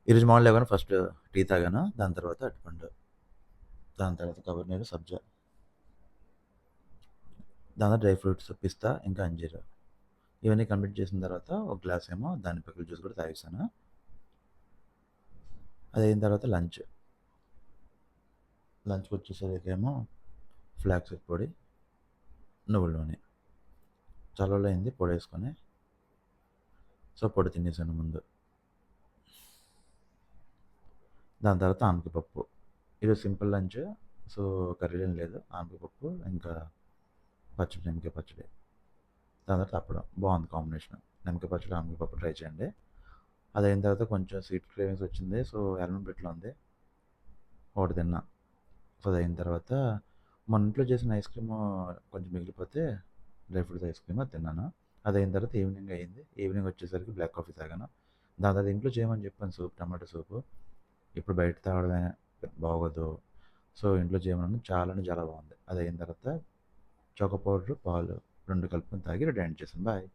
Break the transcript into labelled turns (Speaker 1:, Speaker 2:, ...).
Speaker 1: ఈరోజు మార్నింగ్ లేవగానే first tea తాగాను. దాని తర్వాత అరటిపండు. దాని తర్వాత కొబ్బరి నీళ్ళు, సబ్జా. దాని తర్వాత డ్రై ఫ్రూట్స్, పిస్తా ఇంకా అంజీరు. ఇవన్నీ కంప్లీట్ చేసిన తర్వాత ఒక గ్లాస్ ఏమో దానిమ్మకాయల జ్యూస్ కూడా తాగేసాను. అది అయిన తర్వాత లంచ్కి వచ్చేసరికేమో ఫ్లాక్స్ సీడ్ పొడి, నువ్వుల నూనె. చాలా రోజులు అయింది పొడి వేసుకొని. సో పొడి తినేసాను ముందు. దాని తర్వాత ఆనపకాయ పప్పు. ఈరోజు సింపుల్ లంచ్. సో కర్రీ ఏం లేదు, ఆనపకాయ పప్పు ఇంకా పచ్చడి, నిమ్మకాయ పచ్చడి. దాని తర్వాత అప్పడం. బాగుంది కాంబినేషన్. నిమ్మకాయ పచ్చడి, ఆనపకాయ పప్పు ట్రై చేయండి. అది అయిన తర్వాత కొంచెం స్వీట్ క్రేవింగ్స్ వచ్చింది. సో ఎలమన్ బ్రెడ్లో ఉంది, ఒకటి తిన్నా. సో అది అయిన తర్వాత మన ఇంట్లో చేసిన ఐస్ క్రీమ్ కొంచెం మిగిలిపోతే డ్రై ఫ్రూట్స్ ఐస్ క్రీమ్ అది తిన్నాను. అది అయిన తర్వాత ఈవినింగ్ అయింది. ఈవినింగ్ వచ్చేసరికి బ్లాక్ కాఫీ తాగాను. దాని తర్వాత ఇంట్లో చేయమని చెప్పాను సూప్, టమాటో సూపు. ఇప్పుడు బయట తాగడమే బాగోదు. సో ఇంట్లో చేయమన్నాను. చాలా అంటే చాలా బాగుంది. అది అయిన తర్వాత చాకో పౌడర్, పాలు 2 కలుపుకొని తాగి రెడీ చేశాను. బాయ్.